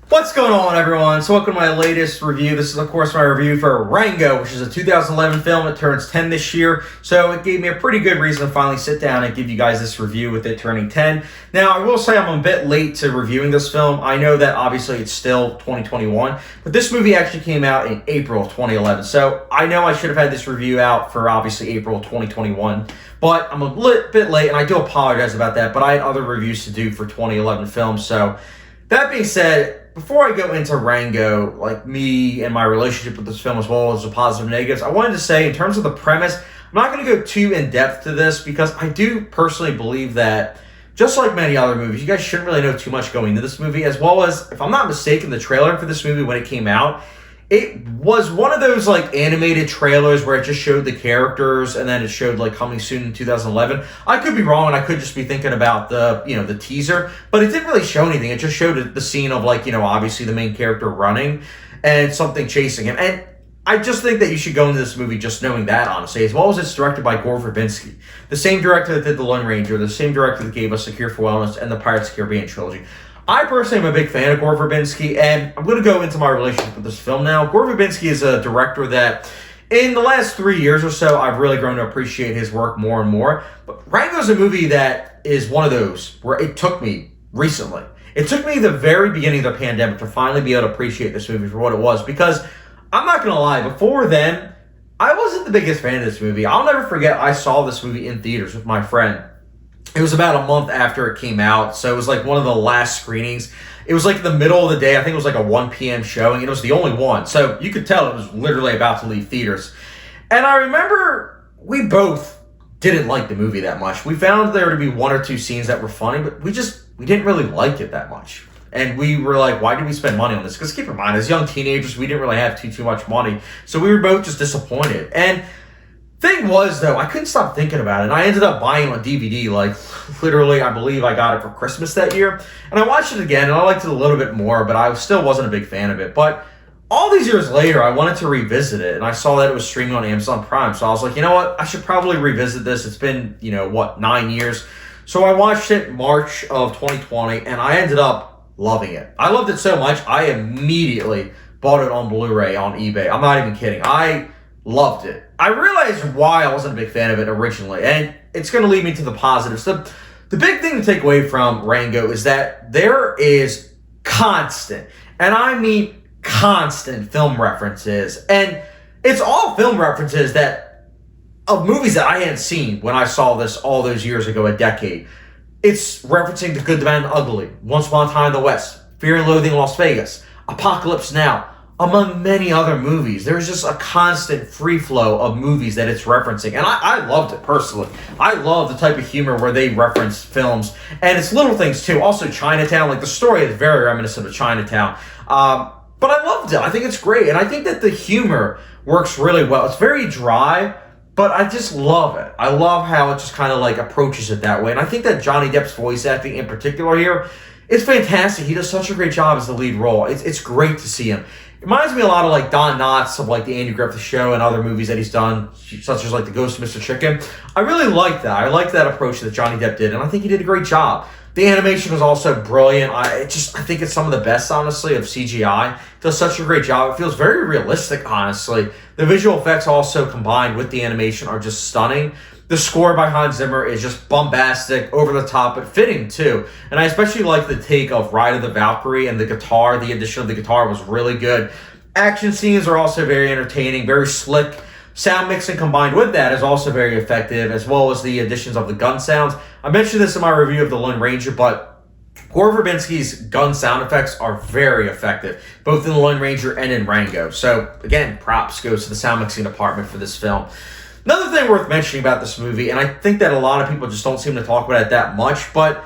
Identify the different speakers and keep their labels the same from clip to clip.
Speaker 1: What's going on, everyone? So welcome to my latest review. This is, of course, my review for Rango, which is a 2011 film. It turns 10 this year, so it gave me a pretty good reason to finally sit down and give you guys this review with it turning 10. Now, I will say I'm a bit late to reviewing this film. I know that, obviously, it's still 2021, but this movie actually came out in April of 2011, so I know I should have had this review out for, obviously, April of 2021, but I'm a bit late, and I do apologize about that, but I had other reviews to do for 2011 films, so that being said, before I go into Rango, like me and my relationship with this film as well as the positive and negatives, I wanted to say in terms of the premise, I'm not going to go too in-depth to this because I do personally believe that, just like many other movies, you guys shouldn't really know too much going into this movie, as well as, if I'm not mistaken, the trailer for this movie when it came out, it was one of those like animated trailers where it just showed the characters and then it showed like coming soon in 2011. I could be wrong and I could just be thinking about the, the teaser, but it didn't really show anything. It just showed the scene of like, obviously the main character running and something chasing him. And I just think that you should go into this movie just knowing that, honestly, as well as it's directed by Gore Verbinski, the same director that did The Lone Ranger, the same director that gave us The Cure for Wellness and the Pirates of the Caribbean trilogy. I personally am a big fan of Gore Verbinski, and I'm going to go into my relationship with this film now. Gore Verbinski is a director that, in the last 3 years or so, I've really grown to appreciate his work more and more. But Rango is a movie that is one of those where it took me recently. It took me the very beginning of the pandemic to finally be able to appreciate this movie for what it was, because I'm not going to lie, before then, I wasn't the biggest fan of this movie. I'll never forget I saw this movie in theaters with my friend. It was about a month after it came out, so it was like one of the last screenings. It was like the middle of the day. I think it was like a 1 p.m. showing, and it was the only one. So you could tell it was literally about to leave theaters. And I remember we both didn't like the movie that much. We found there to be one or two scenes that were funny, but we didn't really like it that much. And we were like, why did we spend money on this? Because keep in mind, as young teenagers, we didn't really have too much money. So we were both just disappointed. And thing was, though, I couldn't stop thinking about it. And I ended up buying it on DVD, like, literally, I believe I got it for Christmas that year. And I watched it again, and I liked it a little bit more, but I still wasn't a big fan of it. But all these years later, I wanted to revisit it, and I saw that it was streaming on Amazon Prime. So I was like, you know what? I should probably revisit this. It's been, 9 years. So I watched it March of 2020, and I ended up loving it. I loved it so much, I immediately bought it on Blu-ray on eBay. I'm not even kidding. I loved it. I realized why I wasn't a big fan of it originally, and it's going to lead me to the positives. The big thing to take away from Rango is that there is constant, and I mean constant, film references, and it's all film references of movies that I hadn't seen when I saw this all those years ago, a decade. It's referencing The Good, the Bad, and the Ugly, Once Upon a Time in the West, Fear and Loathing in Las Vegas, Apocalypse Now, among many other movies. There's just a constant free flow of movies that it's referencing. And I loved it personally. I love the type of humor where they reference films. And it's little things too. Also Chinatown, like the story is very reminiscent of Chinatown. But I loved it. I think it's great. And I think that the humor works really well. It's very dry, but I just love it. I love how it just kind of like approaches it that way. And I think that Johnny Depp's voice acting in particular here is fantastic. He does such a great job as the lead role. It's great to see him. It reminds me a lot of like Don Knotts of like the Andy Griffith Show and other movies that he's done, such as like The Ghost of Mr. Chicken. I really like that. I like that approach that Johnny Depp did, and I think he did a great job. The animation was also brilliant. I think it's some of the best, honestly, of CGI. It does such a great job. It feels very realistic, honestly. The visual effects also combined with the animation are just stunning. The score by Hans Zimmer is just bombastic, over the top, but fitting too. And I especially like the take of Ride of the Valkyrie and the guitar. The addition of the guitar was really good. Action scenes are also very entertaining, very slick. Sound mixing combined with that is also very effective, as well as the additions of the gun sounds. I mentioned this in my review of The Lone Ranger, but Gore Verbinski's gun sound effects are very effective, both in The Lone Ranger and in Rango. So, again, props goes to the sound mixing department for this film. Another thing worth mentioning about this movie, and I think that a lot of people just don't seem to talk about it that much, but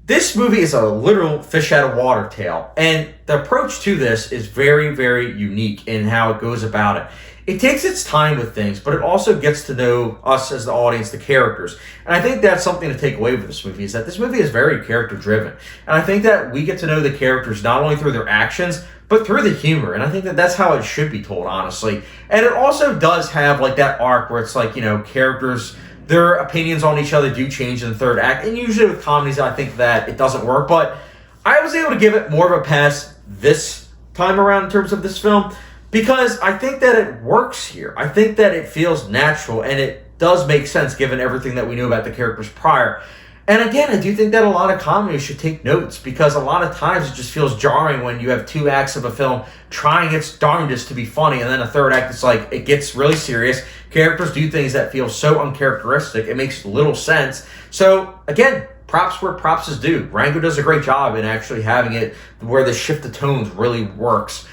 Speaker 1: this movie is a literal fish out of water tale. And the approach to this is very, very unique in how it goes about it. It takes its time with things, but it also gets to know us as the audience, the characters. And I think that's something to take away with this movie, is that this movie is very character-driven. And I think that we get to know the characters not only through their actions, but through the humor. And I think that that's how it should be told, honestly. And it also does have, like, that arc where it's like, you know, characters their opinions on each other do change in the third act. And usually with comedies, I think that it doesn't work. But I was able to give it more of a pass this time around in terms of this film because I think that it works here. I think that it feels natural and it does make sense given everything that we knew about the characters prior. And again, I do think that a lot of comedies should take notes because a lot of times it just feels jarring when you have two acts of a film trying its darndest to be funny, and then a third act, it's like it gets really serious. Characters do things that feel so uncharacteristic, it makes little sense. So again, props where props is due. Rango does a great job in actually having it where the shift of tones really works.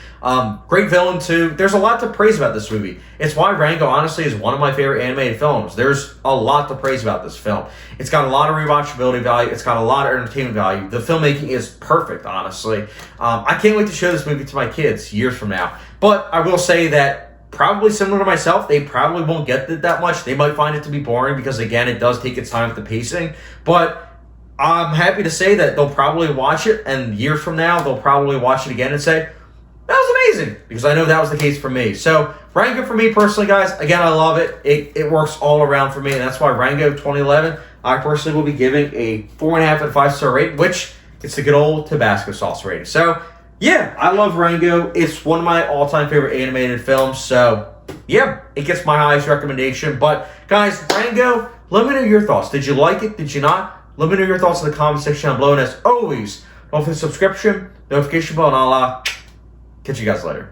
Speaker 1: Great villain too. There's a lot to praise about this movie. It's why Rango honestly is one of my favorite animated films. There's a lot to praise about this film. It's got a lot of rewatchability value. It's got a lot of entertainment value. The filmmaking is perfect, honestly. I can't wait to show this movie to my kids years from now. But I will say that probably similar to myself, they probably won't get it that much. They might find it to be boring because, again, it does take its time with the pacing. But I'm happy to say that they'll probably watch it, and years from now, they'll probably watch it again and say, that was amazing, because I know that was the case for me. So, Rango for me personally, guys, again, I love it. It works all around for me, and that's why Rango 2011, I personally will be giving a 4.5 out of 5-star rating, which it's the good old Tabasco sauce rating. So, yeah, I love Rango. It's one of my all-time favorite animated films, so, yeah, it gets my highest recommendation. But, guys, Rango, let me know your thoughts. Did you like it? Did you not? Let me know your thoughts in the comment section down below, and as always, don't forget the subscription, notification bell, and I'll catch you guys later.